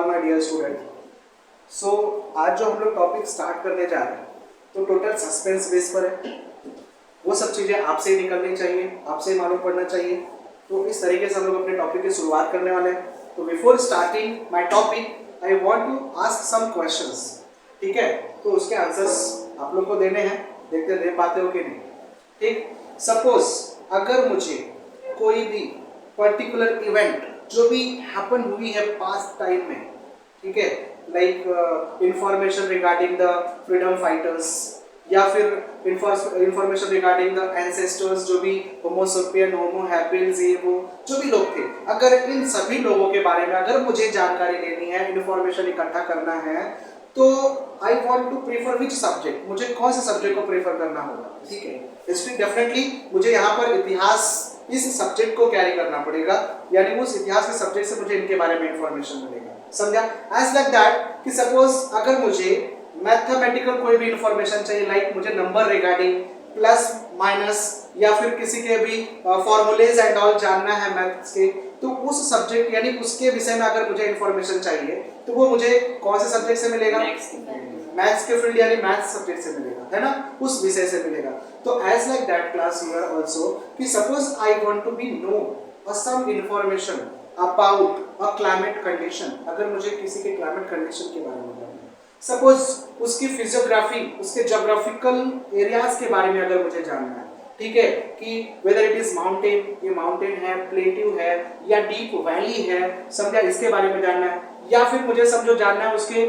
All my dear student. So आज जो हम लोग टॉपिक स्टार्ट करने जा रहे हैं तो टोटल सस्पेंस बेस पर है। वो सब चीज़ें आपसे ही निकलनी चाहिए, आपसे ही मालूम पड़ना चाहिए। तो इस तरीके से हम लोग अपने टॉपिक की शुरुआत करने वाले हैं। तो before starting my topic I want to ask some questions, ठीक है? तो उसके आंसर्स आप लोग को देने हैं, देखते दे पाते हो कि नहीं। ठीक, सपोज अगर मुझे कोई भी पर्टिकुलर इवेंट जो भी हैपन हुई है पास्ट टाइम में, ठीक है, like information regarding the freedom fighters या फिर इंफॉर्मेशन रिगार्डिंग द एंसेस्टर्स, जो भी होमो सेपियन, होमो हैबिल्स, ये वो जो भी लोग थे, अगर इन सभी लोगों के बारे में अगर मुझे जानकारी लेनी है, इंफॉर्मेशन इकट्ठा करना है, तो I want to prefer which subject, मुझे कौन से सब्जेक्ट को प्रेफर करना होगा। ठीक है, हिस्ट्री डेफिनेटली मुझे यहाँ पर इतिहास इस सब्जेक्ट को कैरी करना पड़ेगा, यानी उस इतिहास के सब्जेक्ट से मुझे इनके बारे में इंफॉर्मेशन मिलेगा। समझा? एज लाइक दैट कि सपोज अगर मुझे मैथमेटिकल कोई भी इंफॉर्मेशन चाहिए, लाइक मुझे नंबर रिगार्डिंग प्लस माइनस या फिर किसी के भी फॉर्मूलेज एंड ऑल जानना है मैथ्स के, तो उस सब्जेक्ट यानी उसके विषय में अगर मुझे इंफॉर्मेशन चाहिए तो वो मुझे कौन से सब्जेक्ट से मिलेगा? मैथ्स के फील्ड यानी मैथ्स सब्जेक्ट से मिलेगा, है ना, उस विषय से मिलेगा। तो as like that class here also कि suppose I want to be know some information about a climate condition, अगर मुझे किसी के क्लाइमेट कंडीशन के बारे में जानना है, सपोज उसकी फिजियोग्राफी, उसके ज्योग्राफिकल एरियाज के बारे में अगर मुझे जानना है, ठीक है, कि वेदर इट इज माउंटेन, ये माउंटेन है, प्लेट्यू है या डीप वैली है, समझा, इसके बारे में जानना है, या फिर मुझे समझो जानना है उसके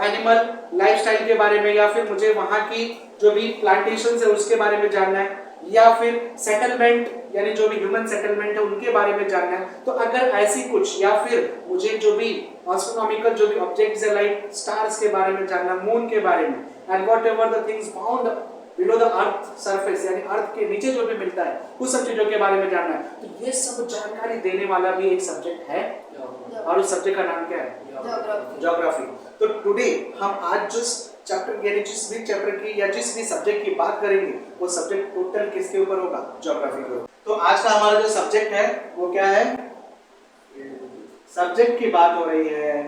एनिमल लाइफस्टाइल के बारे में, या फिर मुझे वहाँ की जो भी प्लांटेशंस है उसके बारे में जानना है, या फिर सेटलमेंट यानी जो भी ह्यूमन सेटलमेंट है उनके बारे में जानना है। तो अगर ऐसी कुछ, या फिर मुझे जो भी एस्ट्रोनॉमिकल जो भी ऑब्जेक्ट्स है लाइक स्टार्स के बारे में जानना, मून के बारे में, and whatever the things found below the earth surface यानी अर्थ के नीचे जो भी मिलता है उस सब चीजों के बारे में जानना है, तो ये सब जानकारी देने वाला भी एक सब्जेक्ट है, और उस सब्जेक्ट का नाम क्या है? ज्योग्राफी। तो टुडे हम आज जिस चैप्टर यानी जिस भी चैप्टर की या जिस भी सब्जेक्ट की बात करेंगे वो सब्जेक्ट टोटल किसके ऊपर होगा? ज्योग्राफी के ऊपर। तो आज का हमारा जो सब्जेक्ट है वो क्या है? सब्जेक्ट की बात हो रही है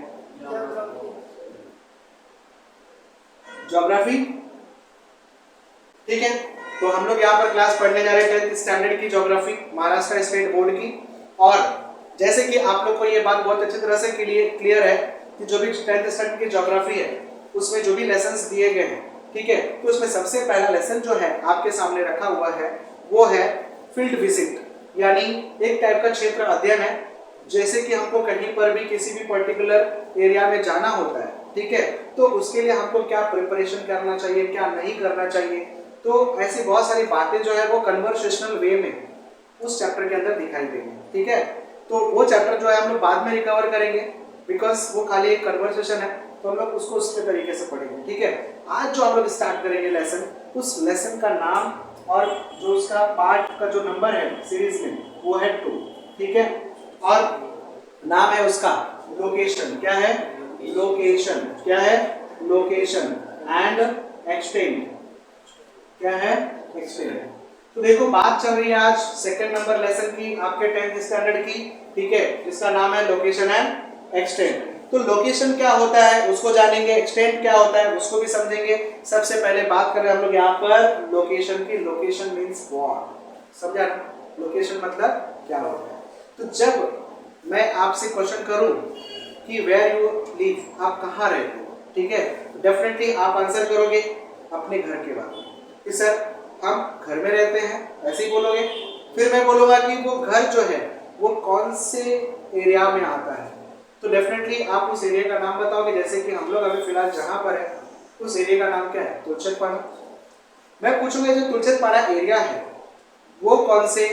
ज्योग्राफी। ठीक है, तो हम लोग यहाँ पर क्लास पढ़ने जा रहे हैं 10th स्टैंडर्ड की ज्योग्राफी, महाराष्ट्र स्टेट बोर्ड की। और जैसे कि आप लोग को ये बात बहुत अच्छी तरह से क्लियर है कि जो भी 10th स्टैंडर्ड की ज्योग्राफी है उसमें जो भी लेसन्स दिए गए हैं, ठीक है, तो उसमें सबसे पहला लेसन जो है आपके सामने रखा हुआ है वो है फील्ड विजिट, यानी एक टाइप का क्षेत्र अध्ययन है। जैसे कि हमको कहीं पर भी किसी भी पर्टिकुलर एरिया में जाना होता है, ठीक है, तो उसके लिए हमको क्या प्रिपरेशन करना चाहिए, क्या नहीं करना चाहिए, तो ऐसी बहुत सारी बातें जो है वो कन्वर्सेशनल वे में उस चैप्टर के अंदर दिखाई देंगी। ठीक है, तो वो चैप्टर जो है हम लोग बाद में रिकवर करेंगे, बिकॉज वो खाली एक कन्वर्सेशन है, तो हम लोग उसको उसके तरीके से पढ़ेंगे। ठीक है, आज जो हम लोग स्टार्ट करेंगे लेसन, उस लेसन का नाम और जो उसका पार्ट का जो नंबर है सीरीज में वो है 2। ठीक है, और नाम है उसका लोकेशन। क्या है? लोकेशन। क्या है? Location and extend. क्या है? एक्सटेंड। तो देखो बात चल रही है आज सेकंड नंबर लेसन की आपके 10th स्टैंडर्ड की, ठीक है, जिसका नाम है लोकेशन एंड एक्सटेंड। तो लोकेशन क्या होता है उसको जानेंगे, एक्सटेंड क्या होता है उसको भी समझेंगे। सबसे पहले बात कर रहे हैं हम लोग यहाँ पर लोकेशन की। लोकेशन मींस व्हाट, समझा ना? लोकेशन मतलब क्या होता है। तो जब मैं आपसे क्वेश्चन करूं कि वेयर यू लिव, आप कहाँ रहते हो, ठीक है, डेफिनेटली आप आंसर करोगे अपने घर के बारे में कि सर हम घर में रहते हैं, ऐसे ही बोलोगे। फिर मैं बोलूँगा कि वो घर जो है वो कौन से एरिया में आता है, तो डेफिनेटली आप उस एरिया का नाम बताओगे। जैसे कि हम लोग अभी फिलहाल जहाँ पर है उस एरिया का नाम क्या है? तुलसीपाड़ा। मैं पूछूंगा जो तुलसीपाड़ा एरिया है वो कौन से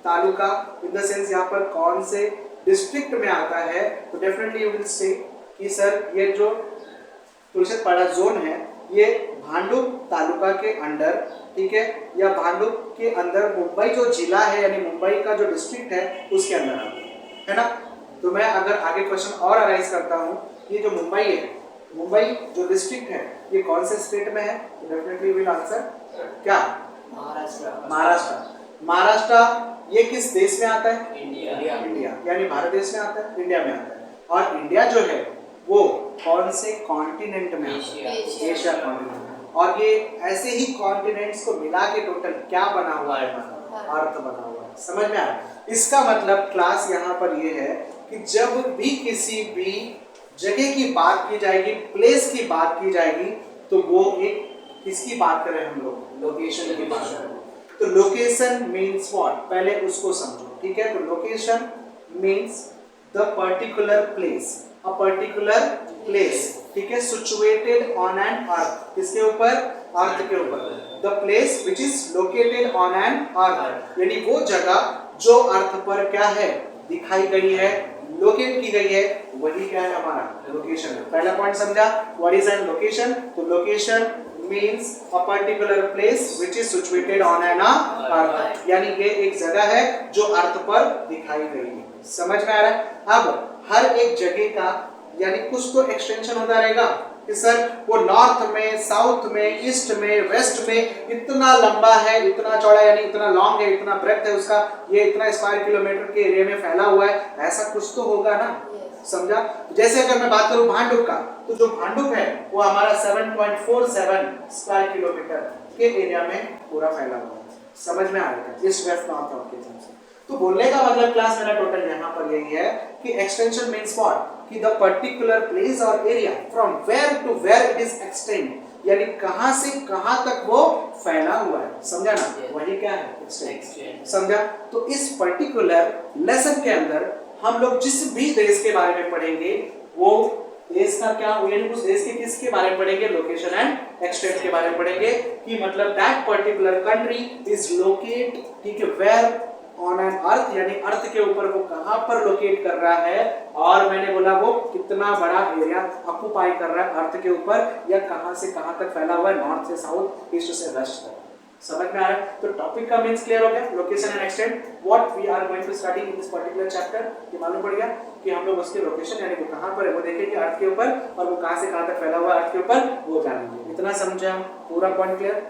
तालुका, इन द सेंस यहाँ पर कौन से डिस्ट्रिक्ट में आता है, तो डेफिनेटली यू विल से कि सर ये जो तुलसीपाड़ा जोन है ये भांडुप तालुका के अंडर, ठीक है, या भांडुप के अंदर मुंबई जो जिला है यानी मुंबई का जो डिस्ट्रिक्ट है उसके अंदर आता है ना। तो मैं अगर आगे क्वेश्चन और अराइज करता हूँ, ये जो मुंबई है, मुंबई जो डिस्ट्रिक्ट है ये कौन से स्टेट में है, तो डेफिनेटली विल आंसर क्या? महाराष्ट्र। महाराष्ट्र। महाराष्ट्र ये किस देश में आता है? इंडिया। इंडिया यानी भारत देश में आता है, इंडिया में आता है। और इंडिया जो है वो कौन से कॉन्टिनेंट में? Asia continent. और ये ऐसे ही कॉन्टिनेंट्स को मिला के टोटल क्या बना हुआ है? अर्थ बना हुआ है। समझ में आया? इसका मतलब क्लास यहाँ पर ये है कि जब भी किसी भी जगह की बात की जाएगी, प्लेस की बात की जाएगी, तो वो एक किसकी बात करें हम लोग? लोकेशन की बात करें। तो लोकेशन मीन्स व्हाट? पहले उसको समझो, ठीक है? तो location means the particular place, a particular place, ठीक है, सिचुएटेड ऑन एन अर्थ। किसके ऊपर? अर्थ के ऊपर। The place which is located on an earth, यानी वो जगह जो अर्थ पर क्या है? दिखाई गई है, लोकेट की गई है, वही क्या है? हमारा लोकेशन है। पहला पॉइंट समझा? What is an location? तो location means a particular place which is situated on an earth, यानी ये एक जगह है जो अर्थ पर दिखाई गई है। समझ में आ रहा है? अब हर एक जगह का यानी कुछ तो एक्सटेंशन होता रहेगा कि सर वो नॉर्थ में, साउथ में, ईस्ट में, वेस्ट में इतना लंबा है, इतना चौड़ा, यानी इतना लॉन्ग है, इतना ब्रेथ है उसका, ये इतना स्क्वायर किलोमीटर के एरिया में फैला हुआ है, ऐसा कुछ तो होगा ना? समझा? जैसे अगर मैं बात करूं भांडुप का, तो जो भांडुप है वो हमारा 7.47 स्क्वायर किलोमीटर के एरिया में पूरा फैला हुआ है। समझ में आ रहा है? ईस्ट वेस्ट नॉर्थ साउथ के हिसाब से। तो बोलने का मतलब क्लास मेरा टोटल यहाँ पर यही है कि एक्सटेंशन मीन्स व्हाट? कि द पर्टिकुलर प्लेस और area from where to where it is extend, यानी कहां से कहां तक वो फैला हुआ है। समझा ना? वही क्या है? एक्सटेंड। समझा? तो इस पर्टिकुलर लेसन के अंदर हम लोग जिस भी देश के बारे में पढ़ेंगे वो देश का क्या, यानी उस देश के किसके बारे में पढ़ेंगे? लोकेशन एंड एक्सटेंट के बारे में पढ़ेंगे कि मतलब that particular country is locate, ठीक है, वेयर ऑन एन अर्थ, यानी अर्थ के ऊपर वो कहां पर लोकेट कर रहा है, और मैंने बोला वो कितना बड़ा एरिया ऑक्युपाई कर रहा है अर्थ के ऊपर, या कहां से कहां तक फैला हुआ है, नॉर्थ से साउथ, ईस्ट से वेस्ट तक। समझ में आ रहा है? तो टॉपिक का मींस क्लियर हो गया, location and extent, what we are going to study in this particular chapter. ये मालूम पड़ गया कि हम लोग उसके लोकेशन यानी वो कहां पर है वो देखेंगे अर्थ के ऊपर, और वो कहां से कहां तक फैला हुआ है अर्थ के ऊपर वो जानेंगे। इतना समझा? पूरा पॉइंट क्लियर?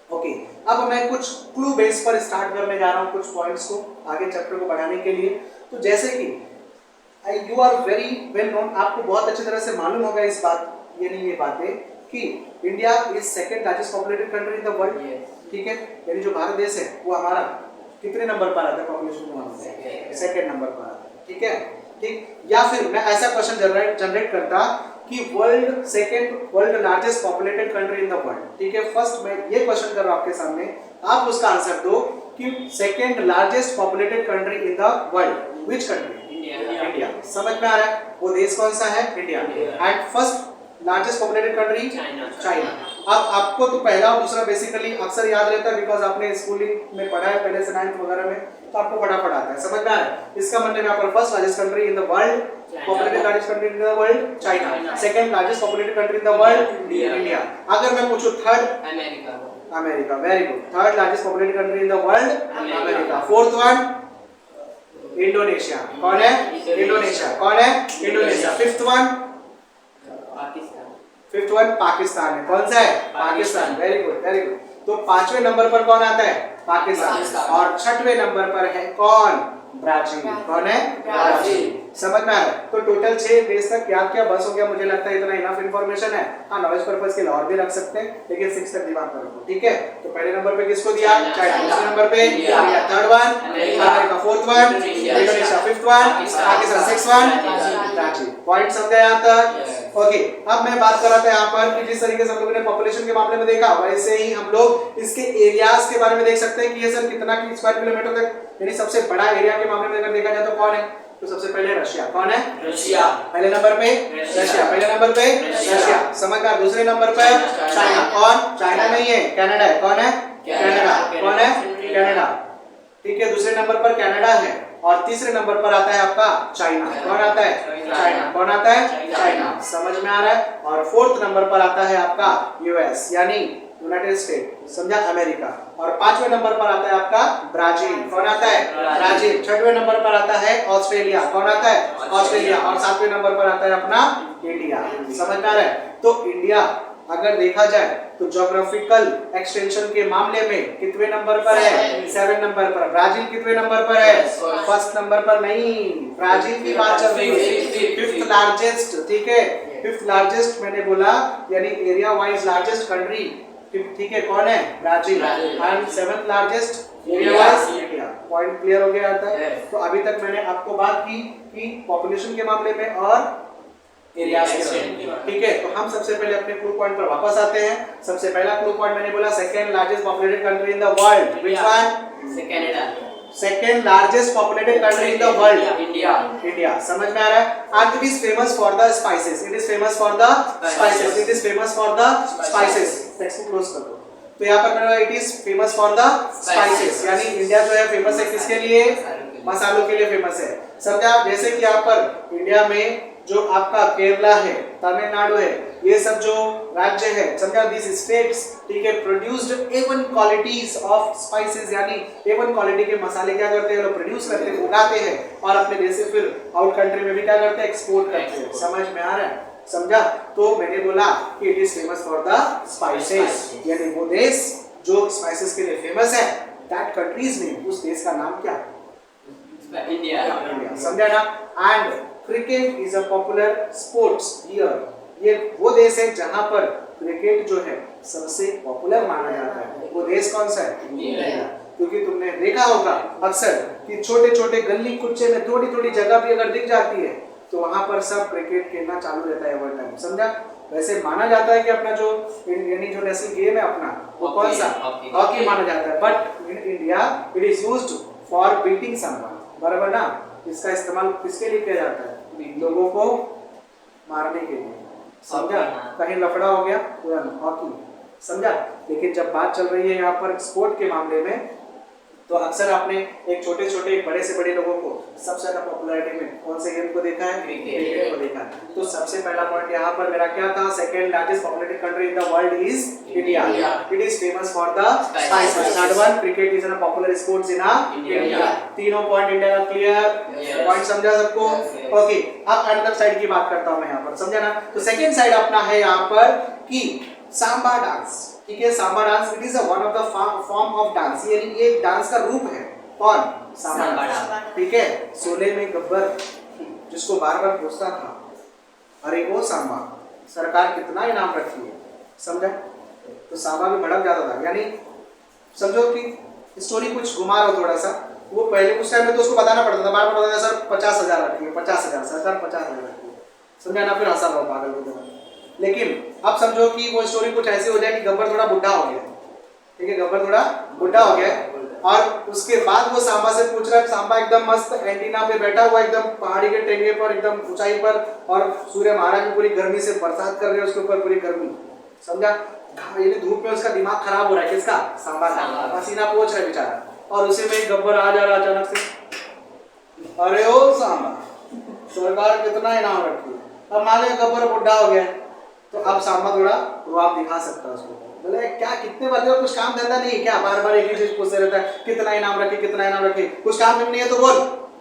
ओके, अब मैं कुछ क्लू बेस पर स्टार्ट करने जा रहा हूं कुछ पॉइंट्स को आगे चैप्टर को बढ़ाने के लिए। तो जैसे कि you are very well known, आपको बहुत अच्छी तरह से मालूम होगा इस बात, यानी ये बातें कि India is second largest populated country in the world, ठीक है, यानी जो भारत देश है वो हमारा कितने नंबर पर आता है पॉपुलेशन के मामले में? सेकंड नंबर पर आता है, ठीक है, ठीक। या फिर मैं ऐसा क्वेश्चन जनरेट करता कि world second world largest populated country in the world, ठीक है। फर्स्ट मैं ये क्वेश्चन कर रहा हूं आपके सामने, आप उसका आंसर दो कि second largest populated country in the world, which country? India. समझ में आ रहा है? वो देश कौन सा है? India. And first largest populated country? China. अब आपको तो पहला और दूसरा बेसिकली अक्सर याद रहता है बिकॉज आपने स्कूलिंग में पढ़ा है पहले से 9th वगैरह में, तो आपको फटाफट आता है, समझ में आ रहा है? इसका मतलब यहाँ पर first largest country in the world, populated largest country in the world China, second largest populated country in the world India. अगर मैं पूछूं third? America. Very good. Third largest populated country in the world America. Fourth one Indonesia. कौन है? Indonesia. कौन है? Indonesia. Fifth one Pakistan है। कौन सा है? Pakistan. Very good, very good. तो पांचवें नंबर पर कौन आता है? पाकिस्तान। और छठवें नंबर पर है कौन? ब्राजील। कौन है? ब्राजील। समझ में आ रहा है? तो टोटल 6 देश तक याद किया, बस हो गया, मुझे लगता है इतना इनफ इंफॉर्मेशन है। हाँ, नॉलेज पर्पस के लिए और भी रख सकते हैं, लेकिन 6 तक दिमाग में रखो, ठीक है। तो पहले नंबर पे किसको दिया? चाइना। दूसरे नंबर पे India, third one America, fourth one Indonesia, fifth one Pakistan, sixth one Brazil. Point समझा यहां तक? ओके, अब मैं बात कर रहा था यहाँ पर कि जिस तरीके से हम लोगों ने पॉपुलेशन के मामले में देखा, वैसे ही हम लोग इसके एरियाज के बारे में देख सकते हैं कि ये सर कितना स्क्वायर किलोमीटर तक, यानी सबसे बड़ा एरिया के मामले में अगर देखा जाए तो कौन है? तो सबसे पहले रशिया। कौन है? रशिया। पहले नंबर पे रशिया। पहले नंबर पे रशिया। समझदार। दूसरे नंबर पे चाइना। कौन? चाइना नहीं है, कनाडा है। कौन है? कनाडा। कौन है? कनाडा, ठीक है। दूसरे नंबर पर कनाडा है, और तीसरे नंबर पर आता है आपका चाइना। कौन आता है? चाइना। कौन आता है? चाइना। समझ में आ रहा है? और फोर्थ नंबर पर आता है आपका यूएस, यानी यूनाइटेड स्टेट, समझा, अमेरिका। और पांचवें नंबर पर आता है आपका ब्राजील। कौन आता है? ब्राजील। छठवें नंबर पर आता है ऑस्ट्रेलिया। कौन आता है? ऑस्ट्रेलिया। और सातवें नंबर पर आता है अपना इंडिया। समझ में आ रहा है? तो इंडिया अगर देखा जाए तो ज्योग्राफिकल एक्सटेंशन के मामले में कितने नंबर पर है? 7 नंबर पर। ब्राजील कितने नंबर पर है? फर्स्ट नंबर पर नहीं, ब्राजील की बात चल रही है। फिफ्थ लार्जेस्ट, ठीक है, फिफ्थ लार्जेस्ट मैंने बोला, यानी एरिया वाइज लार्जेस्ट कंट्री, ठीक है, कौन है? Brazil. And seventh largest area wise India. Point clear हो गया था? तो अभी तक मैंने आपको बात की कि पॉपुलेशन के मामले में और एरिया के, ठीक है। तो हम सबसे पहले अपने क्लू पॉइंट पर वापस आते हैं। सबसे पहला क्लू पॉइंट मैंने बोला second largest populated country in the world, which one? Canada. Second largest populated country in the world, India. India, समझ में आ रहा है? And it is famous for the spices, it is famous for the spices, it is famous for the spices. Text को close कर दो। तो यहाँ पर मैंने it is famous for the spices, यानी इंडिया जो है फेमस है किसके लिए? मसालों के लिए फेमस है। समझा? जैसे कि यहाँ पर इंडिया में जो आपका केरला है, तमिलनाडु है, ये सब जो राज्य है, समझा, दिस स्टेट्स, ठीक है, produced A1 qualities of spices, यानी A1 क्वालिटी के मसाले क्या करते हैं? लोग प्रोड्यूस करते हैं, उगाते हैं और अपने देश से फिर आउट कंट्री में भी क्या करते हैं? एक्सपोर्ट करते हैं। समझ में आ रहा है? समझा? तो मैंने बोला कि it is famous for the spices, यानी वो देश जो स्पाइसेस के लिए फेमस है, दैट कंट्रीज में उस देश का नाम क्या? इंडिया। समझा ना? And cricket is a popular sports here, ये वो देश है जहां पर क्रिकेट जो है सबसे पॉपुलर माना जाता है। वो देश कौन सा है? इंडिया। क्योंकि तुमने देखा होगा अक्सर कि छोटे छोटे गली कुच्चे में थोड़ी थोड़ी जगह भी अगर दिख जाती है तो वहां पर सब क्रिकेट खेलना चालू रहता है ओवर टाइम। समझा? वैसे माना जाता है कि अपना जो यानी जो नेशनल गेम है अपना, वो कौन सा? हॉकी माना जाता है। But in India it is used for beating someone, बराबर ना? इसका इस्तेमाल किसके लिए किया जाता है? लोगों को मारने के लिए। समझा? कहीं लफड़ा हो गया तुरंत हॉकी। समझा? लेकिन जब बात चल रही है यहाँ पर स्पोर्ट के मामले में, तो अक्सर आपने एक छोटे छोटे बड़े से बड़े लोगों को सबसे ज्यादा पॉपुलैरिटी में कौन से गेम को देखा है? क्रिकेट को देखा है। तो सबसे पहला पॉइंट यहाँ पर मेरा क्या था? Second largest populated country in the world is India. It is famous for the spices. Third one, cricket is a popular sports in India. तीनों पॉइंट इंडिया का क्लियर? पॉइंट समझा सबको? ओके, अब अनदर साइड की बात करता हूं मैं यहाँ पर, समझा ना? तो सेकंड साइड अपना है यहाँ पर कि सांबा डांस, ठीक है। Samba dance it is one of the form of dance, यानी ये एक डांस का रूप है। कौन? सांबा डांस, ठीक है। शोले में गब्बर जिसको बार बार पूछता था, अरे ओ सांबा, सरकार कितना इनाम रखती है? समझा? तो सांबा भी भड़क जाता था। यानी समझो कि स्टोरी कुछ घुमा रहा हो थोड़ा सा, वो पहले उस टाइम में तो उसको बताना पड़ता था, बार बार बताता था सर 50,000 रखी है, 50,000, सरकार 50,000 रखी है। समझा ना? फिर हंसा रहा पागल की तरह। लेकिन अब समझो कि वो स्टोरी कुछ ऐसी हो जाए कि गब्बर थोड़ा बुढ़ा हो गया, ठीक है, गब्बर थोड़ा बुढ़ा हो गया, और उसके बाद वो सांबा से पूछ रहा है। सांबा एकदम मस्त एंटीना पे बैठा हुआ, एकदम पहाड़ी के टेंगे पर, एकदम ऊंचाई पर, और सूर्य महाराज की पूरी गर्मी से बरसात कर रहे हैं उसके ऊपर, पूरी गर्मी। समझा? ये धूप में उसका दिमाग खराब हो रहा है। किसका? सांबा का। पसीना पोंछ रहा है बेचारा, और उसी में गब्बर आ जा रहा अचानक से, अरे ओ सांबा, सरकार कितना इनाम रखती है। अब मान लिया गब्बर बुढ़ा हो गया, तो अब सांबा थोड़ा रुआब दिखा सकता है उसको, बोले क्या कितने बजे कुछ काम धंधा नहीं क्या? बार बार एक ही चीज पूछते रहता है, कितना इनाम रखे, कितना इनाम रखे, कुछ काम नहीं है तो बोल,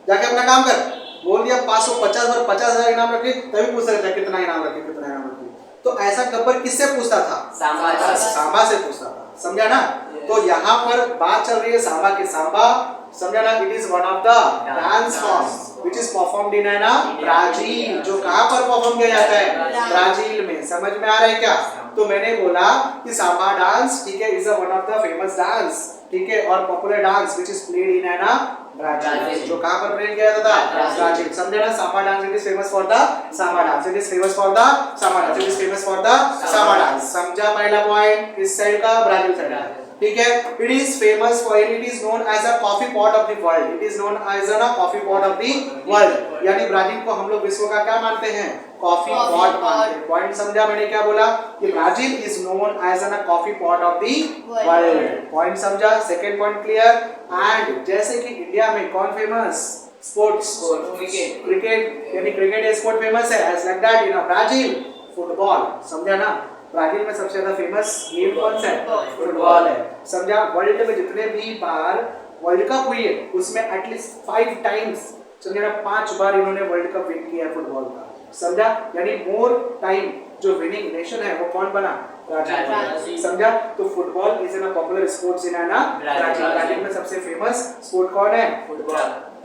जाके अपना काम कर। बोल दिया 550 बार 50,000 इनाम रखे, तभी पूछते रहता है कितना इनाम रखे, कितना इनाम रखे। तो ऐसा गब्बर किससे पूछता था? सांबा से पूछता था। समझा ना? तो यहाँ पर बात चल रही है सांबा की। सांबा, समझा ना? It is one of the dance forms which is performed in Brazil, जो कहाँ पर परफॉर्म किया जाता है? ब्राजील में। समझ में आ रहा है क्या? तो मैंने बोला कि सांबा डांस, ठीक है, is one of the famous dance, ठीक है, और popular dance which is played in Brazil, जो कहाँ पर प्ले किया जाता था? ब्राजील। समझे ना? Samba dance it is famous for the Samba dance, it is famous for the Samba dance, it is famous for the Samba dance. समझा? पहला पॉइंट किस साइड का? ब्राजील साइड का, ठीक है। It is famous for, it is known as a coffee pot of the world, it is known as a coffee pot of the world, यानी Brazil को हम लोग विश्व का क्या मानते हैं? कॉफी पॉट मानते हैं। पॉइंट समझा मैंने क्या बोला? कि Brazil is known as a coffee pot of the world. Point समझा? Second point clear? एंड जैसे कि इंडिया में कौन फेमस? स्पोर्ट्स, क्रिकेट, यानी क्रिकेट इज स्पोर्ट फेमस है, as like that in Brazil football. समझा ना? ब्राजील में सबसे ज्यादा फेमस गेम कौन सा है? फुटबॉल है। समझा? वर्ल्ड में जितने भी बार वर्ल्ड कप हुई है उसमें एटलीस्ट 5 टाइम्स, समझा, 5 बार इन्होंने वर्ल्ड कप विन किया है फुटबॉल का। समझा? यानी मोर टाइम जो विनिंग नेशन है वो कौन बना? ब्राजील। समझा? तो football is an popular sports in Brazil. Brazil में सबसे फेमस स्पोर्ट कौन है?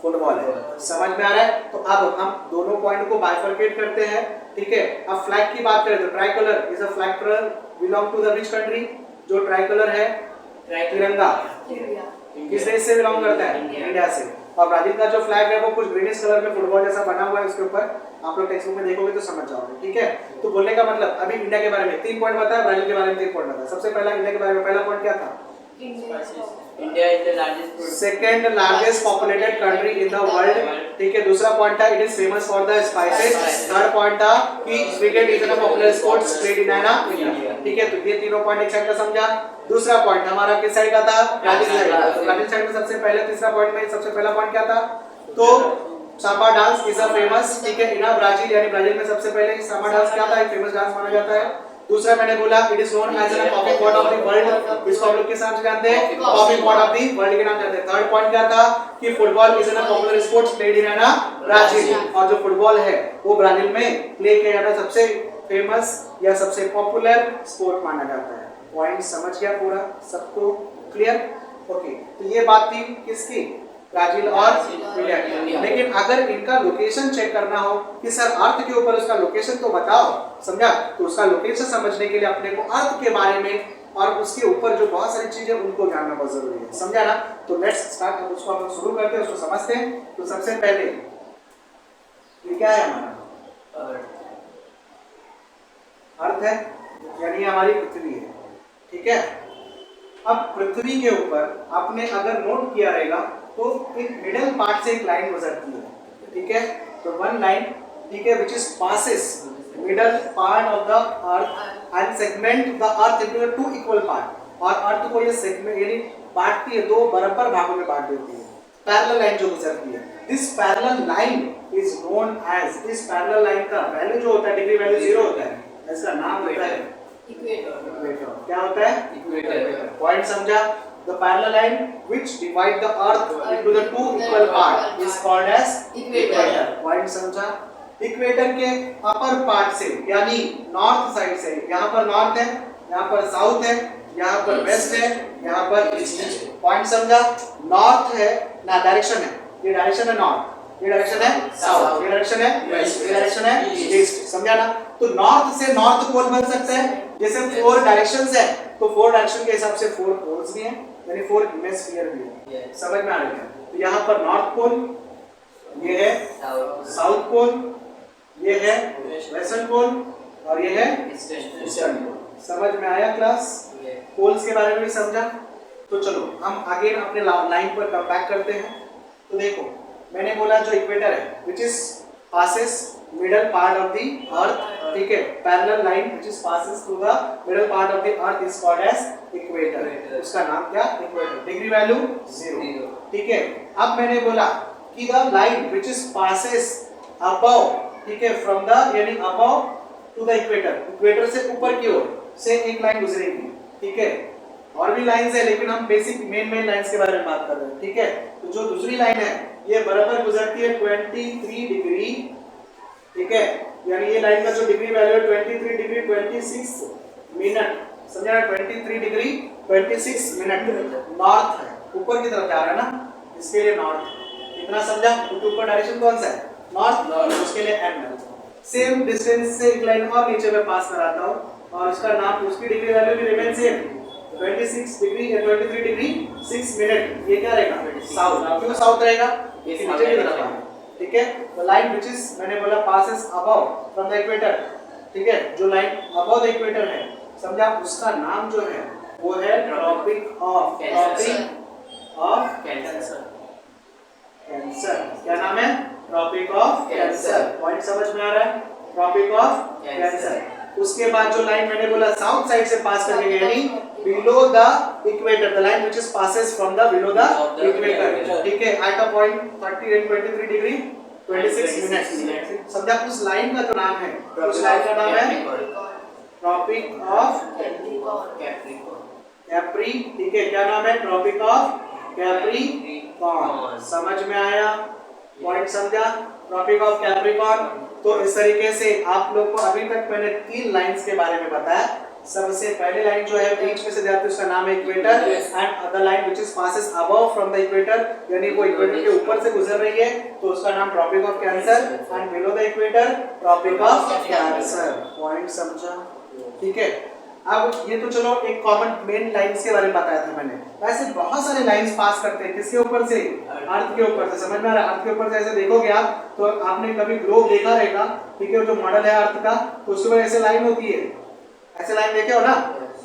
फुटबॉल है। समझ में आ रहा है? तो अब हम दोनों पॉइंट को बाइफरकेट करते हैं, ठीक है। अब फ्लैग की बात करें तो tricolour is a flag colour belong to the which country? जो ट्राई कलर है तिरंगा किस देश से बिलोंग करता है? इंडिया से। और ब्राजील का जो फ्लैग है वो कुछ ग्रीनिश कलर में फुटबॉल जैसा बना हुआ है, उसके ऊपर आप लोग टेक्स्ट बुक में देखोगे तो समझ जाओगे, ठीक है। तो बोलने का मतलब अभी इंडिया के बारे में 3 पॉइंट बताया, ब्राजील के बारे में 3 पॉइंट बताया। सबसे पहला इंडिया के बारे में पहला पॉइंट क्या था? India is the largest second largest populated country in the world, ठीक है। दूसरा पॉइंट था it is famous for the spices. Third point था कि cricket is a popular sports played in India, ठीक है। तो ये तीनों पॉइंट एक साइड का समझा। दूसरा पॉइंट हमारा किस साइड का था? ब्राजील साइड का। तो ब्राजील साइड में सबसे पहले तीसरा पॉइंट में सबसे पहला पॉइंट क्या था? तो Samba dance is a famous, ठीक है, इन ब्राजील, यानी ब्राजील में सबसे पहले साम्बा डांस क्या था? एक फेमस डांस माना जाता है। दूसरा मैंने बोला it is known as the coffee pot of the world, इसको हम लोग किस नाम से जानते हैं? Coffee pot of the world के नाम जानते हैं। थर्ड पॉइंट क्या था? कि football is an popular sports played in Brazil, और जो फुटबॉल है वो ब्राजील में प्ले किया जाता है, सबसे फेमस या सबसे पॉपुलर स्पोर्ट माना जाता है। पॉइंट समझ गया पूरा सबको? क्लियर? ओके। तो ये बात थी किसकी? ब्राजील और इंडिया की। लेकिन अगर इनका लोकेशन चेक करना हो कि सर अर्थ के ऊपर उसका लोकेशन तो बताओ, समझा? तो उसका लोकेशन समझने के लिए अपने को अर्थ के बारे में और उसके ऊपर जो बहुत सारी चीजें उनको जानना बहुत जरूरी है, समझा ना? तो लेट्स स्टार्ट, अब उसको हम शुरू करते हैं, उसको समझते हैं। तो सबसे पहले ये क्या है? हमारा अर्थ है, यानी हमारी पृथ्वी है, ठीक है। अब पृथ्वी के ऊपर आपने अगर नोट किया रहेगा तो एक मिडिल पार्ट से एक लाइन गुजरती है, ठीक है। तो वन लाइन, ठीक है, which is passes middle part of the earth and segment the earth into two equal part, और अर्थ को ये सेगमेंट यानी बांटती है, दो बराबर भागों में बांट देती है। पैरेलल लाइन जो गुजरती है, this parallel line is known as, इस पैरेलल लाइन का वैल्यू जो होता है, डिग्री वैल्यू 0 होता है, इसका नाम होता है इक्वेटर। क्या होता है? इक्वेटर। पॉइंट समझा? The parallel line which divide the earth into the two equal part is called as equator. Point समझा? इक्वेटर के अपर पार्ट से, यानी नॉर्थ साइड से, यहाँ पर नॉर्थ है, यहाँ पर साउथ है, यहाँ पर वेस्ट है, यहाँ पर ईस्ट है। पॉइंट समझा? नॉर्थ है ना, डायरेक्शन है, ये डायरेक्शन है नॉर्थ, ये डायरेक्शन है साउथ, ये डायरेक्शन है वेस्ट, ये डायरेक्शन है ईस्ट, समझा ना? तो नॉर्थ से नॉर्थ पोल बन सकता है, जैसे 4 डायरेक्शंस है तो 4 डायरेक्शन के हिसाब से 4 पोल्स भी हैं, यानी 4 हेमिस्फीयर भी है। समझ में आ रहा है? तो यहाँ पर नॉर्थ पोल, ये है साउथ पोल, ये है वेस्टर्न पोल, और ये है ईस्टर्न पोल। समझ में आया क्लास? पोल्स के बारे में भी समझा? तो चलो हम आगे अपने लाइन पर कम बैक करते हैं। तो देखो मैंने बोला जो इक्वेटर है which is passes middle part of the earth, ठीक है, parallel line which is passes through the middle part of the earth is called as equator. उसका नाम क्या? इक्वेटर। डिग्री वैल्यू 0, ठीक है। अब मैंने बोला कि the line which is passes above, ठीक है, फ्रॉम द यानी above to the equator, equator से ऊपर की ओर से एक लाइन गुजरेगी, ठीक है। और भी लाइंस है लेकिन हम बेसिक मेन लाइंस के बारे में बात कर रहे हैं, ठीक है। तो जो दूसरी लाइन है ये बराबर गुजरती है 23 डिग्री, ठीक है, यानी ये लाइन का जो डिग्री वैल्यू है 23 डिग्री 26 मिनट, समझा? 23 डिग्री 26 मिनट नॉर्थ है, ऊपर की तरफ जा रहा है ना, इसके लिए नॉर्थ, इतना समझा? क्योंकि ऊपर डायरेक्शन कौन सा है? नॉर्थ, उसके लिए एन है। सेम डिस्टेंस से एक लाइन और नीचे में पास कराता हूं और उसका नाम, उसकी डिग्री वैल्यू भी रिमेन सेम 26 डिग्री या 23 डिग्री 6 मिनट, ये क्या रहेगा? साउथ। क्यों साउथ रहेगा? ये नीचे की तरफ है, ठीक है। द लाइन व्हिच इज, मैंने बोला passes above from the equator, ठीक है, जो लाइन अबव द इक्वेटर है, समझा? उसका नाम जो है वो है ट्रॉपिक ऑफ कैंसर। क्या नाम है? Tropic of Cancer. पॉइंट समझ में आ रहा है? Tropic of Cancer. उसके बाद जो लाइन मैंने बोला साउथ साइड से पास करके गई, यानी below the equator, the line which is passes from the below the equator, ठीक है, at a point 30 and 23 degree 26 minute, समझा? उस लाइन का जो नाम है, उस लाइन का नाम है ट्रॉपिक ऑफ कैप्री, ठीक है। क्या नाम है? Tropic of Capricorn. समझ में आया? पॉइंट समझा? Tropic of Capricorn. तो इस तरीके से आप लोग को अभी तक मैंने 3 लाइंस के बारे में बताया, सबसे पहले लाइन जो है बीच में से जाती है उसका नाम है equator, and other line which is passes above from the equator, यानी वो इक्वेटर के ऊपर से गुजर रही है तो उसका नाम Tropic of Cancer, and below the equator Tropic of Cancer. Point समझा? ठीक है। अब ये तो चलो एक कॉमन मेन लाइंस के बारे में बताया था मैंने, वैसे बहुत सारे लाइंस पास करते हैं किसके ऊपर से? अर्थ के ऊपर से। समझ में आ रहा है? अर्थ के ऊपर से ऐसे देखोगे आप तो आपने कभी ग्लोब देखा रहेगा, ठीक है, जो मॉडल है अर्थ का, तो उसके ऊपर ऐसे लाइन होती है, ऐसे लाइन देखे हो ना,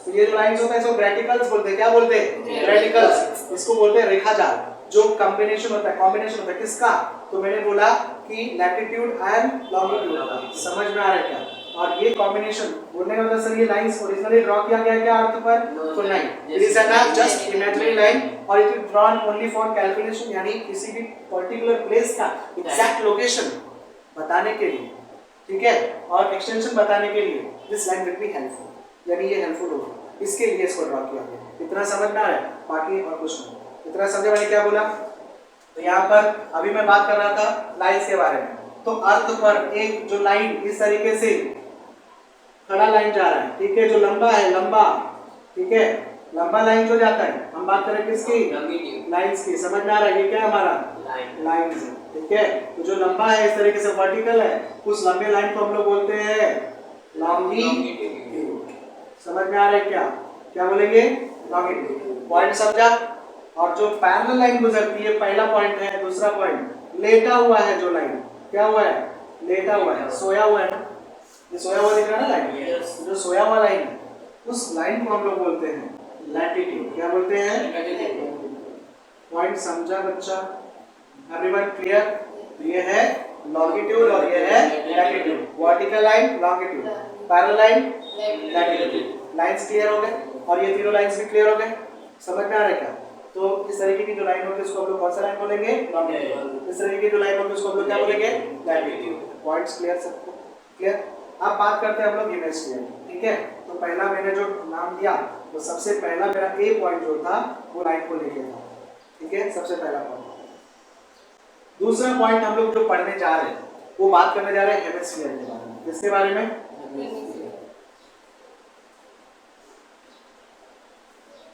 तो ये जो लाइंस होता है इसको ग्रेटिकल्स बोलते हैं। क्या बोलते हैं? ग्रेटिकल्स। इसको बोलते हैं रेखाजाल, जो कॉम्बिनेशन होता है, कॉम्बिनेशन होता है किसका? तो मैंने बोला कि लैटिट्यूड एंड लॉन्गिट्यूड का। समझ में आ रहा है क्या? और ये कॉम्बिनेशन बोलने का मतलब सर ये लाइंस ओरिजिनली ड्रॉ किया गया क्या अर्थ पर? तो नहीं, it is an just imaginary line और it is drawn only for calculation, यानी किसी भी पर्टिकुलर प्लेस का एग्जैक्ट लोकेशन बताने के लिए, ठीक है, और एक्सटेंशन बताने के लिए this line will be helpful, यानी ये हेल्पफुल होगा, इसके लिए इसको ड्रॉ किया गया। इतना समझ में आ रहा है? बाकी और कुछ नहीं। इतना समझे मैंने क्या बोला? तो यहाँ पर अभी मैं बात कर रहा था लाइंस के बारे में, तो अर्थ पर एक जो लाइन इस तरीके से खड़ा लाइन जा रहा है, ठीक है, जो लंबा है, लंबा, ठीक है, लंबा लाइन जो जाता है, हम बात करें किसकी? लाइंस की। समझ में आ रहा है? ये क्या है हमारा? लाइंस, ठीक है। तो जो लंबा है इस तरीके से वर्टिकल है, उस लंबे लाइन को हम लोग बोलते हैं लॉन्गिट्यूड। समझ में आ रहा है क्या? क्या बोलेंगे? लॉन्गिट्यूड। पॉइंट समझा? और जो पैरेलल लाइन गुजरती है, पहला पॉइंट है, दूसरा पॉइंट लेटा हुआ है जो लाइन, क्या हुआ है? लेटा हुआ है, सोया हुआ है ना, ये सोया हुआ दिख रहा है ना लाइन, जो सोया हुआ लाइन है उस लाइन को हम लोग बोलते हैं लैटिट्यूड। क्या बोलते हैं? पॉइंट समझा बच्चा? Everyone clear? ये है लॉन्गिट्यूड और ये है latitude. Vertical line longitude, parallel line latitude. Lines clear हो गए? और ये तीनों लाइंस भी क्लियर हो गए? समझ में आ रहा है क्या? तो इस तरीके की जो लाइन होती है उसको हम लोग कौन सा लाइन बोलेंगे? लॉन्गिट्यूड। इस तरीके की जो लाइन होती है उसको हम लोग क्या बोलेंगे? लैटिट्यूड। पॉइंट्स क्लियर सबको? क्लियर? अब बात करते हैं हम लोग हेमिस्फीयर, ठीक है। तो पहला मैंने जो नाम दिया तो सबसे पहला मेरा ए पॉइंट जो था वो लाइन को लेके था, ठीक है, सबसे पहला पॉइंट। दूसरा पॉइंट हम लोग जो पढ़ने जा रहे हैं वो बात करने जा रहे हैं हेमिस्फीयर के बारे में। किसके बारे में?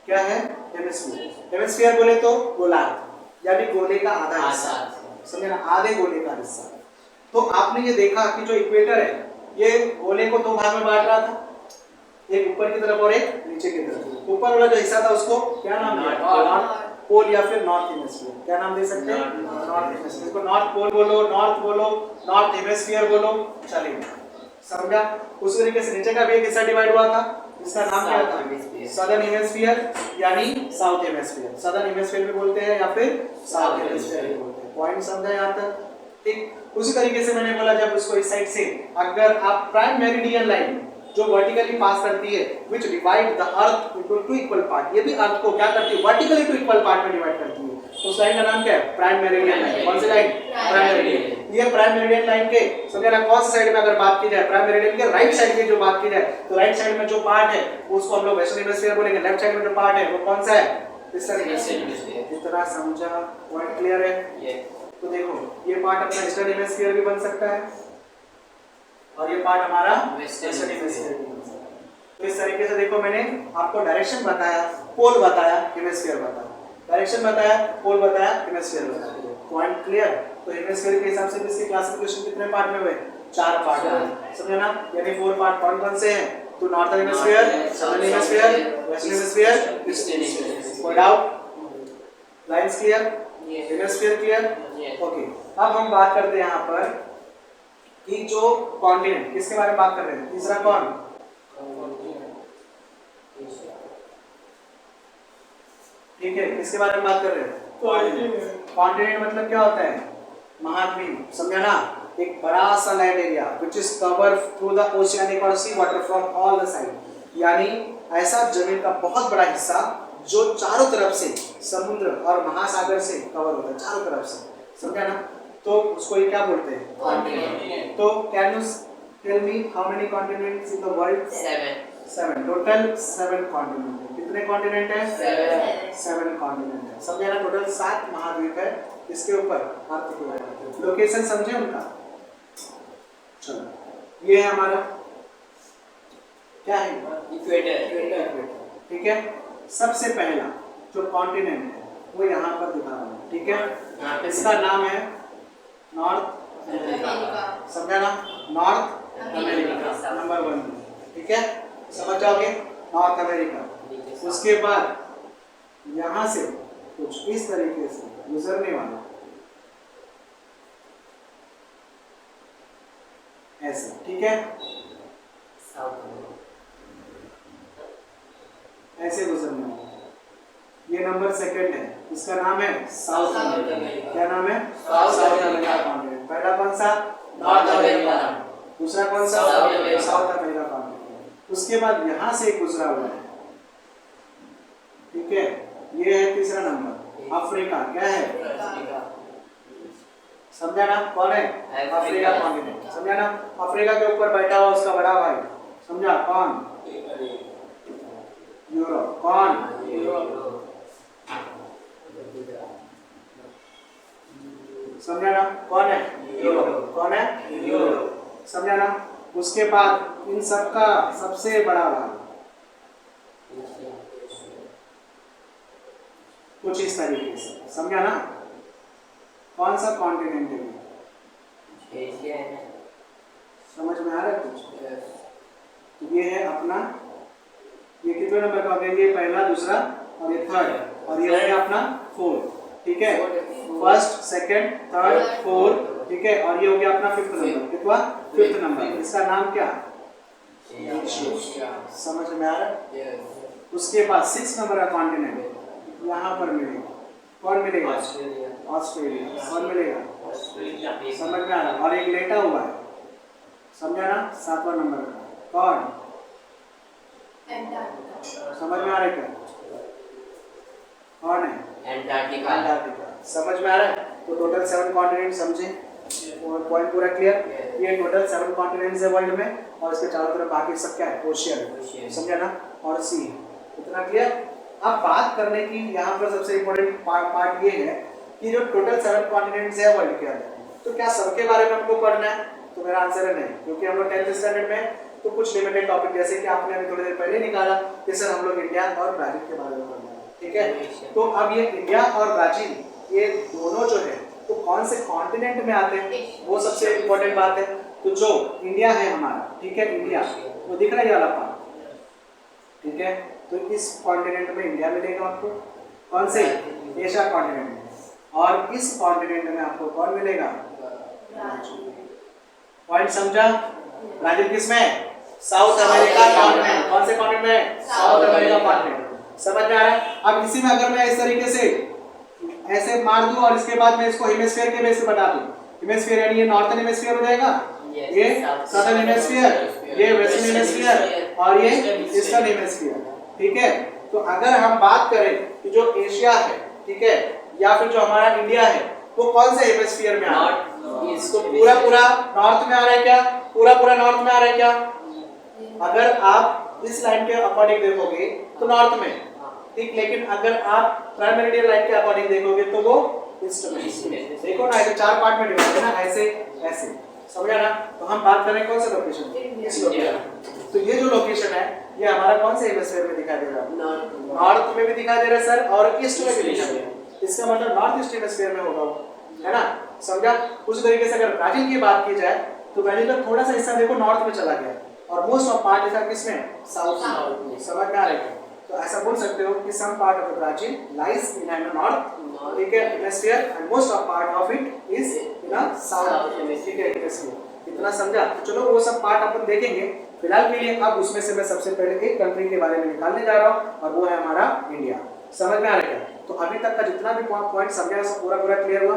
क्या है हेमिस्फीयर? हेमिस्फीयर बोले तो गोलार्ध, यानी गोले का आधा हिस्सा, समझे ना, आधे गोले का हिस्सा। तो आपने ये देखा कि जो इक्वेटर है ये गोले को दो भाग में बांट रहा था, एक ऊपर की तरफ और एक नीचे की तरफ। ऊपर वाला जो हिस्सा था उसको क्या नाम दिया? नॉर्थ पोल या फिर नॉर्थ हेमिस्फीयर। क्या नाम दे सकते हैं? North hemisphere. इसको नॉर्थ पोल बोलो, नॉर्थ बोलो, नॉर्थ हेमिस्फीयर बोलो, चलेगा। समझा? उस तरीके से नीचे का भी एक हिस्सा डिवाइड हुआ था, इसका नाम क्या था? सदर्न हेमिस्फीयर यानी साउथ हेमिस्फीयर। सदर्न हेमिस्फीयर भी बोलते हैं या फिर साउथ हेमिस्फीयर भी बोलते हैं। पॉइंट समझा यहाँ तक? ठीक उसी तरीके से मैंने बोला जब उसको इस साइड से अगर आप प्राइम मेरिडियन लाइन जो वर्टिकली पास करती है which divide the earth into two equal part, ये भी अर्थ को क्या करती है? वर्टिकली टू इक्वल पार्ट में डिवाइड करती है। तो उस लाइन का नाम क्या है? Prime meridian line. कौन सी लाइन? Prime meridian. ये प्राइम मेरिडियन लाइन के समझे ना कौन सी साइड में अगर बात की जाए, प्राइम मेरिडियन के राइट साइड की जो बात की जाए तो राइट साइड में जो पार्ट है उसको हम लोग वेस्टर्न हेमिस्फीयर बोलेंगे। लेफ्ट साइड में जो पार्ट है वो कौन सा है? Eastern hemisphere. इतना समझा? पॉइंट क्लियर है? तो देखो ये पार्ट अपना ईस्टर्न हेमिस्फीयर भी बन सकता है और ये पार्ट हमारा वेस्टर्न हेमिस्फीयर भी बन सकता है। तो इस तरीके से देखो मैंने आपको डायरेक्शन बताया, पोल बताया, हेमिस्फीयर बताया, डायरेक्शन बताया, पोल बताया, हेमिस्फीयर बताया। Point clear? तो हेमिस्फीयर के हिसाब से इसकी क्लासिफिकेशन कितने पार्ट में हुए? 4 पार्ट में, समझे ना, यानी 4 पार्ट कौन-कौन से हैं? तो northern hemisphere, southern hemisphere, western hemisphere, eastern hemisphere. कोई doubt? Lines clear? Hemisphere clear? Okay. अब हम बात करते हैं यहाँ पर कि जो कॉन्टिनेंट, किसके बारे में बात कर रहे हैं? तीसरा कौन? ठीक है, किसके बारे में बात कर रहे हैं? कॉन्टिनेंट मतलब क्या होता है? महाद्वीप, समझा ना, एक बड़ा सा land area which is covered through the oceanic or sea water from all the side, यानी ऐसा जमीन का बहुत बड़ा हिस्सा जो चारों तरफ से समुद्र और महासागर से कवर होता है, चारों तरफ से, समझा ना, तो उसको ये क्या बोलते हैं? कॉन्टिनेंट। तो can you tell me how many continents in the world? 7 total 7 continent है। कितने कॉन्टिनेंट है? 7 कॉन्टिनेंट है। समझे ना, टोटल 7 महाद्वीप है इसके ऊपर, अर्थ के ऊपर। लोकेशन समझे उनका? चलो ये है हमारा क्या है? इक्वेटर। ठीक है। सबसे पहला जो कॉन्टिनेंट है वो यहाँ पर दिखा रहा हूँ, ठीक है। इसका नाम है नॉर्थ अमेरिका। समझा ना? नॉर्थ अमेरिका नंबर 1, ठीक है। समझ जाओगे? North America. उसके बाद यहाँ से कुछ इस तरीके से गुजरने वाला ऐसे, ठीक है, ऐसे गुजरने वाला। ये नंबर 2 है, इसका नाम है साउथ अमेरिका। क्या नाम है? South America continent. पहला कौन सा? North America. दूसरा कौन सा? South America continent. उसके बाद यहाँ से गुजरा हुआ है, ठीक है। ये है तीसरा नंबर, अफ्रीका। क्या है? समझा ना? कौन है? Africa continent. समझा ना? अफ्रीका के ऊपर बैठा हुआ उसका बड़ा भाई, समझा? कौन? यूरोप। कौन? समझा ना? कौन है? यूरोप। कौन है? यूरोप। समझा ना? उसके बाद इन सबका सबसे बड़ा भाग कुछ इस तरीके से, समझा ना? कौन सा कॉन्टिनेंट है? एशिया है। समझ में आ रहा है कुछ? तो ये है अपना, ये कितने नंबर का हो गया? ये पहला, दूसरा और ये थर्ड, और ये है अपना 4, ठीक है। फर्स्ट, सेकंड, थर्ड, 4, ठीक है। और ये हो गया अपना 5th नंबर। कितना? 5th number. इसका नाम क्या? समझ में आ रहा है? उसके बाद 6 नंबर का कॉन्टिनेंट यहाँ पर मिलेगा। कौन मिलेगा? ऑस्ट्रेलिया। कौन मिलेगा? समझ में आ रहा? और एक लेटा हुआ है, समझा ना? 7वां नंबर का कौन? समझ में आ रहा है क्या? कौन है? एंटार्क्टिका। समझ में आ रहा है? तो टोटल 7 कॉन्टिनेंट समझे और पॉइंट पूरा क्लियर। ये टोटल 7 कॉन्टिनेंट्स है वर्ल्ड में, और इसके चारों तरफ बाकी सब क्या है? ओशियन। समझा ना? और सी। इतना क्लियर? अब बात करने की यहाँ पर सबसे इम्पोर्टेंट पार्ट ये है कि जो टोटल 7 कॉन्टिनेंट्स है वर्ल्ड के अंदर, तो क्या सबके बारे में हमको पढ़ना है? तो मेरा आंसर है नहीं, क्योंकि हम लोग 10th स्टैंडर्ड में तो कुछ लिमिटेड टॉपिक, जैसे कि आपने अभी थोड़ी देर पहले निकाला कि सर हम लोग इंडिया और ब्राजील के बारे में पढ़ना है, ठीक है। तो अब ये इंडिया और ब्राजील, ये दोनों जो है तो कौन से कॉन्टिनेंट में आते हैं, वो सबसे इम्पोर्टेंट बात है। तो जो इंडिया है हमारा, ठीक है, इंडिया, वो दिख रहा है ये वाला पार्ट, ठीक है। तो इस कॉन्टिनेंट में इंडिया मिलेगा आपको। कौन से? एशिया कॉन्टिनेंट में। और इस कॉन्टिनेंट में आपको कौन मिलेगा? पॉइंट समझा? ब्राजील किसमें? South America continent. कौन से कॉन्टिनेंट में? South America continent. समझ में आ रहा है? अब इसी में अगर मैं इस तरीके से ऐसे मार दूं और इसके बाद मैं इसको हेमिस्फीयर के बेस पे बता दूं, हेमिस्फीयर यानी ये नॉर्थर्न हेमिस्फीयर हो जाएगा, ये सदर्न हेमिस्फीयर, ये वेस्टर्न हेमिस्फीयर और ये ईस्टर्न हेमिस्फीयर, ठीक है। तो अगर हम बात करें कि जो एशिया है, ठीक है, या फिर जो हमारा इंडिया है, वो कौन से हेमिस्फीयर में आ रहा है? इसको पूरा नॉर्थ में आ रहा है क्या? पूरा नॉर्थ में आ रहा है क्या? अगर आप इस लाइन के अकॉर्डिंग देखोगे तो नॉर्थ में, ठीक। लेकिन अगर आप प्राइम मेरिडियन लाइन के अकॉर्डिंग देखोगे तो वो ईस्ट में। देखो ना, ऐसे 4 पार्ट में डिवाइड है ना, ऐसे ऐसे, समझा ना? तो हम बात करें कौन सा लोकेशन? इस लोकेशन। तो ये जो लोकेशन है ये हमारा कौन से हेमिस्फीयर में दिखाई दे रहा है? नॉर्थ में भी दिखाई दे रहा है सर, और ईस्ट में भी दिखाई दे रहा है। इसका मतलब नॉर्थ ईस्ट हेमिस्फीयर में होगा वो, है ना? समझा? उस तरीके से अगर ब्राजील की बात की जाए तो ब्राजील का थोड़ा सा हिस्सा देखो नॉर्थ में चला गया, और मोस्ट ऑफ पार्ट इसका किसमें? साउथ में। समझ में आ रहा है? तो ऐसा बोल सकते हो कि some part of the Brazil lies in the north, ठीक है, hemisphere, and most of part of it is in the south, ठीक है, हेमिस्फीयर। इतना समझा? तो चलो वो सब पार्ट अपन देखेंगे। फिलहाल के लिए अब उसमें से मैं सबसे पहले एक कंट्री के बारे में निकालने जा रहा हूँ, और वो है हमारा इंडिया। समझ में आ रहा है? तो अभी तक का जितना भी पॉइंट समझा सब पूरा क्लियर हुआ?